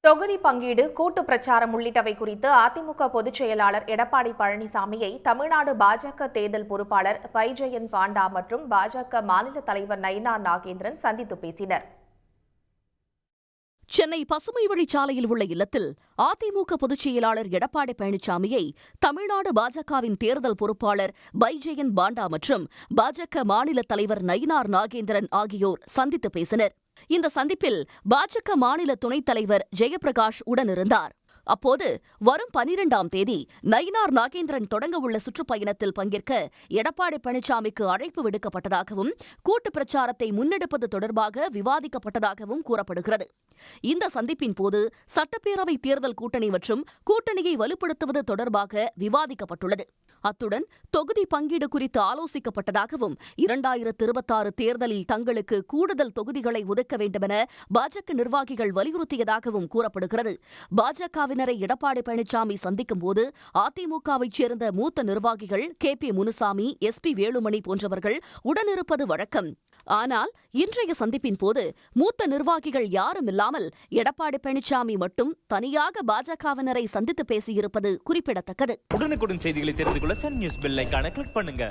தொகுதி பங்கீடு, கூட்டு பிரச்சாரம் உள்ளிட்டவை குறித்து அதிமுக பொதுச் செயலாளர் எடப்பாடி பழனிசாமியை தமிழ்நாடு பாஜக தேர்தல் பொறுப்பாளர் வைஜெயந்த் பாண்டா மற்றும் பாஜக மாநில தலைவர் நயினார் நாகேந்திரன் சந்தித்து பேசினர். சென்னை பசுமை வழிச்சாலையில் உள்ள இல்லத்தில் அதிமுக பொதுச் செயலாளர் எடப்பாடி பழனிசாமியை தமிழ்நாடு பாஜகவின் தேர்தல் பொறுப்பாளர் வைஜெயந்த் பாண்டா மற்றும் பாஜக மாநில தலைவர் நயினார் நாகேந்திரன் ஆகியோர் சந்தித்து பேசினர். இந்த சந்திப்பில் பாஜக மாநில துணைத் தலைவர் ஜெயபிரகாஷ் உடனிருந்தார். அப்போது வரும் 12ஆம் தேதி நயினார் நாகேந்திரன் தொடங்கவுள்ள சுற்றுப்பயணத்தில் பங்கேற்க எடப்பாடி பழனிசாமிக்கு அழைப்பு விடுக்கப்பட்டதாகவும் கூட்டு பிரச்சாரத்தை முன்னெடுப்பது தொடர்பாக விவாதிக்கப்பட்டதாகவும் கூறப்படுகிறது. இந்த சந்திப்பின் போது சட்டப்பேரவை தேர்தல் கூட்டணி மற்றும் கூட்டணியை வலுப்படுத்துவது தொடர்பாக விவாதிக்கப்பட்டுள்ளது. அத்துடன் தொகுதி பங்கீடு குறித்து ஆலோசிக்கப்பட்டதாகவும் 2026 தேர்தலில் தங்களுக்கு கூடுதல் தொகுதிகளை ஒதுக்க வேண்டுமென பாஜக நிர்வாகிகள் வலியுறுத்தியதாகவும் கூறப்படுகிறது. பாஜகவினரை எடப்பாடி பழனிசாமி சந்திக்கும் போது அதிமுகவைச் சேர்ந்த மூத்த நிர்வாகிகள் KP முனுசாமி, SP வேலுமணி போன்றவர்கள் உடனிருப்பது வழக்கம். ஆனால் இன்றைய சந்திப்பின் போது மூத்த நிர்வாகிகள் யாரும் இல்லாமல் எடப்பாடி பழனிசாமி மட்டும் தனியாக பாஜகவினரை சந்தித்து பேசியிருப்பது குறிப்பிடத்தக்கது. உடனுக்குடன் செய்திகளை தெரிந்து கொள்ள சன் நியூஸ் பெல் ஐகானை கிளிக் பண்ணுங்க.